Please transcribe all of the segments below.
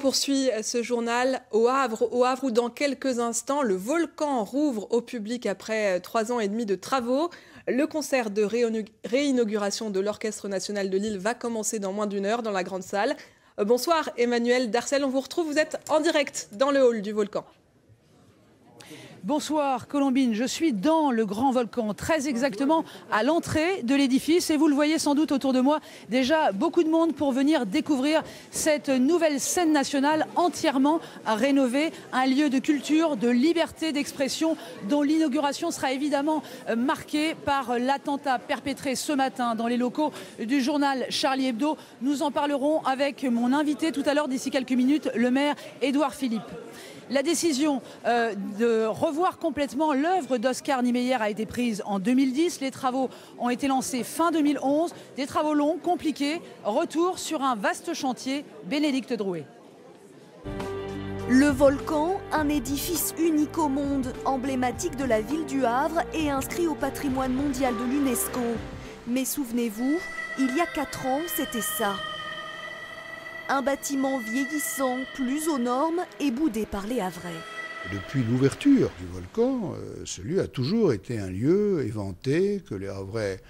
poursuit ce journal au Havre où dans quelques instants, le volcan rouvre au public après 3 ans et demi de travaux. Le concert de réinauguration de l'Orchestre national de Lille va commencer dans moins d'1 heure dans la grande salle. Bonsoir Emmanuel Darcel, on vous retrouve, vous êtes en direct dans le hall du volcan. Bonsoir Colombine, je suis dans le grand volcan, très exactement à l'entrée de l'édifice et vous le voyez sans doute autour de moi, déjà beaucoup de monde pour venir découvrir cette nouvelle scène nationale entièrement rénovée, un lieu de culture, de liberté d'expression dont l'inauguration sera évidemment marquée par l'attentat perpétré ce matin dans les locaux du journal Charlie Hebdo. Nous en parlerons avec mon invité tout à l'heure d'ici quelques minutes, le maire Édouard Philippe. La décision de revoir complètement l'œuvre d'Oscar Niemeyer a été prise en 2010. Les travaux ont été lancés fin 2011. Des travaux longs, compliqués. Retour sur un vaste chantier. Bénédicte Drouet. Le volcan, un édifice unique au monde, emblématique de la ville du Havre et inscrit au patrimoine mondial de l'UNESCO. Mais souvenez-vous, il y a 4 ans, c'était ça. Un bâtiment vieillissant, plus aux normes et boudé par les Havrais. Depuis l'ouverture du volcan, ce lieu a toujours été un lieu éventé que les Havrais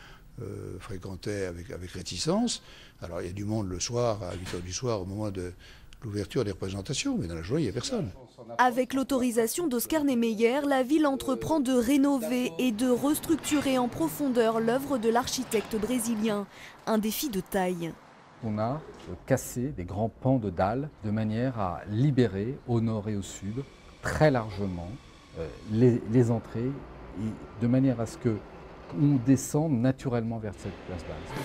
fréquentaient avec réticence. Alors il y a du monde le soir, à 8 h du soir, au moment de l'ouverture des représentations, mais dans la journée, il n'y a personne. Avec l'autorisation d'Oscar Niemeyer, la ville entreprend de rénover et de restructurer en profondeur l'œuvre de l'architecte brésilien. Un défi de taille. On a cassé des grands pans de dalles de manière à libérer au nord et au sud très largement les entrées et de manière à ce qu'on descende naturellement vers cette place basse.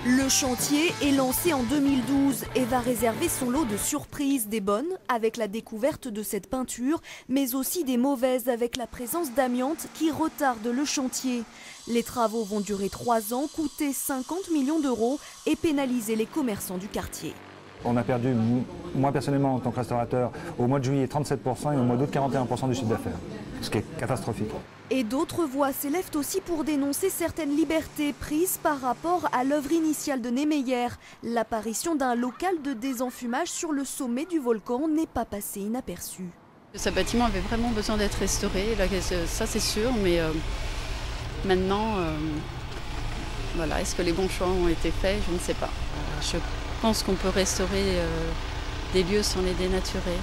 Le chantier est lancé en 2012 et va réserver son lot de surprises, des bonnes avec la découverte de cette peinture, mais aussi des mauvaises avec la présence d'amiante qui retarde le chantier. Les travaux vont durer 3 ans, coûter 50 millions d'euros et pénaliser les commerçants du quartier. On a perdu, moi personnellement en tant que restaurateur, au mois de juillet 37% et au mois d'août 41% du chiffre d'affaires, ce qui est catastrophique. Et d'autres voix s'élèvent aussi pour dénoncer certaines libertés prises par rapport à l'œuvre initiale de Niemeyer. L'apparition d'un local de désenfumage sur le sommet du volcan n'est pas passée inaperçue. Ce bâtiment avait vraiment besoin d'être restauré, ça c'est sûr, mais maintenant, voilà, est-ce que les bons choix ont été faits? Je ne sais pas. Je pense qu'on peut restaurer des lieux sans les dénaturer.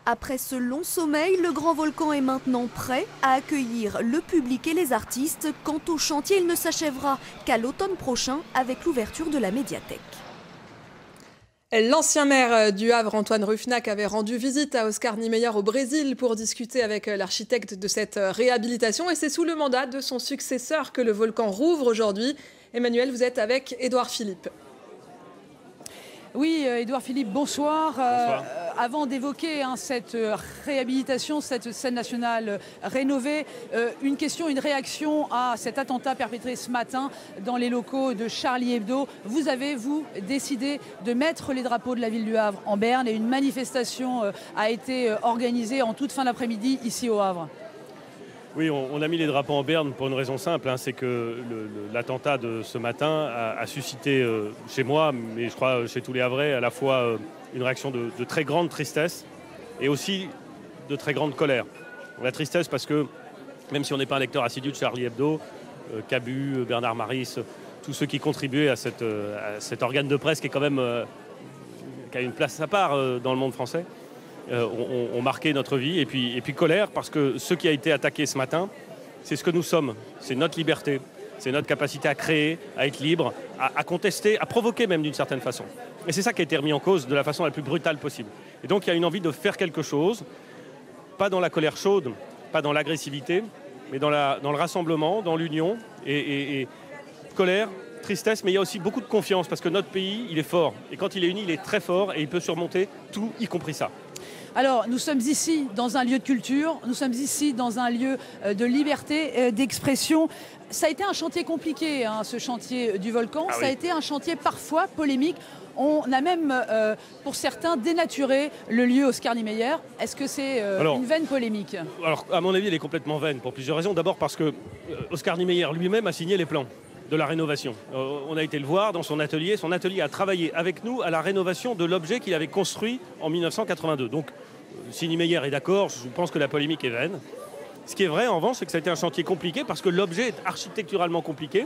Après ce long sommeil, le grand volcan est maintenant prêt à accueillir le public et les artistes. Quant au chantier, il ne s'achèvera qu'à l'automne prochain avec l'ouverture de la médiathèque. L'ancien maire du Havre, Antoine Ruffnac, avait rendu visite à Oscar Niemeyer au Brésil pour discuter avec l'architecte de cette réhabilitation. Et c'est sous le mandat de son successeur que le volcan rouvre aujourd'hui. Emmanuel, vous êtes avec Édouard Philippe. Oui, Édouard Philippe, bonsoir. Bonsoir. Avant d'évoquer cette réhabilitation, cette scène nationale rénovée, une question, une réaction à cet attentat perpétré ce matin dans les locaux de Charlie Hebdo. Vous avez, vous, décidé de mettre les drapeaux de la ville du Havre en berne et une manifestation a été organisée en toute fin d'après-midi ici au Havre. Oui, on a mis les drapeaux en berne pour une raison simple, c'est que l'attentat de ce matin a suscité chez moi, mais je crois chez tous les Havrais, à la fois une réaction de très grande tristesse et aussi de très grande colère. La tristesse parce que, même si on n'est pas un lecteur assidu de Charlie Hebdo, Cabu, Bernard Maris, tous ceux qui contribuaient à cet organe de presse qui est quand même qui a une place à part dans le monde français, ont marqué notre vie, et puis colère parce que ce qui a été attaqué ce matin, c'est ce que nous sommes, c'est notre liberté, c'est notre capacité à créer, à être libre, à contester, à provoquer même d'une certaine façon. Et c'est ça qui a été remis en cause de la façon la plus brutale possible. Et donc il y a une envie de faire quelque chose, pas dans la colère chaude, pas dans l'agressivité, mais dans le rassemblement, dans l'union, et colère, tristesse, mais il y a aussi beaucoup de confiance, parce que notre pays, il est fort. Et quand il est uni, il est très fort, et il peut surmonter tout, y compris ça. Alors, nous sommes ici dans un lieu de culture, nous sommes ici dans un lieu de liberté, d'expression. Ça a été un chantier compliqué, ce chantier du volcan. Ah oui. Ça a été un chantier parfois polémique. On a même, pour certains, dénaturé le lieu Oscar Niemeyer. Est-ce que c'est une veine polémique? Alors, à mon avis, elle est complètement vaine, pour plusieurs raisons. D'abord parce que Oscar Niemeyer lui-même a signé les plans. de la rénovation. On a été le voir dans son atelier. Son atelier a travaillé avec nous à la rénovation de l'objet qu'il avait construit en 1982. Donc, si Niemeyer est d'accord, je pense que la polémique est vaine. Ce qui est vrai, en revanche, c'est que ça a été un chantier compliqué parce que l'objet est architecturalement compliqué,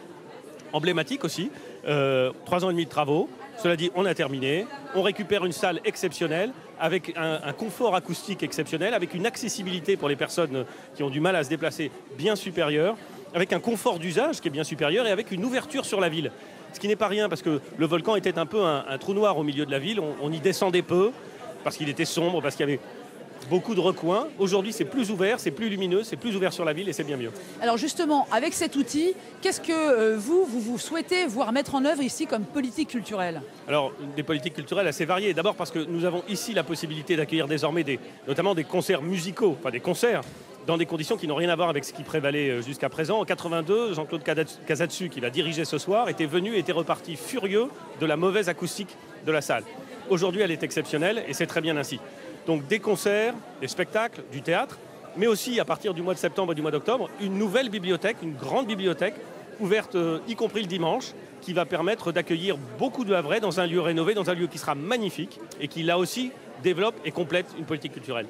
emblématique aussi. 3 ans et demi de travaux. Cela dit, on a terminé. On récupère une salle exceptionnelle avec un confort acoustique exceptionnel, avec une accessibilité pour les personnes qui ont du mal à se déplacer bien supérieure, avec un confort d'usage qui est bien supérieur et avec une ouverture sur la ville. Ce qui n'est pas rien parce que le volcan était un peu un trou noir au milieu de la ville. On y descendait peu parce qu'il était sombre, parce qu'il y avait beaucoup de recoins. Aujourd'hui, c'est plus ouvert, c'est plus lumineux, c'est plus ouvert sur la ville et c'est bien mieux. Alors justement, avec cet outil, qu'est-ce que vous souhaitez voir mettre en œuvre ici comme politique culturelle? Alors, des politiques culturelles assez variées. D'abord parce que nous avons ici la possibilité d'accueillir désormais notamment des concerts musicaux, enfin des concerts, dans des conditions qui n'ont rien à voir avec ce qui prévalait jusqu'à présent. En 82, Jean-Claude Casatsu, qui va diriger ce soir, était reparti furieux de la mauvaise acoustique de la salle. Aujourd'hui, elle est exceptionnelle et c'est très bien ainsi. Donc des concerts, des spectacles, du théâtre, mais aussi à partir du mois de septembre et du mois d'octobre, une nouvelle bibliothèque, une grande bibliothèque, ouverte y compris le dimanche, qui va permettre d'accueillir beaucoup de Havrais dans un lieu rénové, dans un lieu qui sera magnifique et qui là aussi développe et complète une politique culturelle.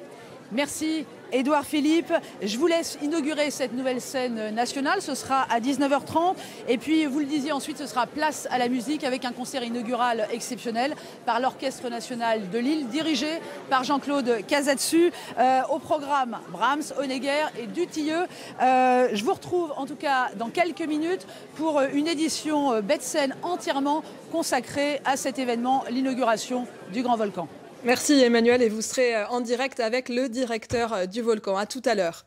Merci Édouard Philippe. Je vous laisse inaugurer cette nouvelle scène nationale. Ce sera à 19h30. Et puis, vous le disiez ensuite, ce sera place à la musique avec un concert inaugural exceptionnel par l'Orchestre national de Lille, dirigé par Jean-Claude Casatsu. Au programme, Brahms, Honegger et Dutilleux. Je vous retrouve en tout cas dans quelques minutes pour une édition bête scène entièrement consacrée à cet événement, l'inauguration du Grand Volcan. Merci Emmanuel et vous serez en direct avec le directeur du volcan. À tout à l'heure.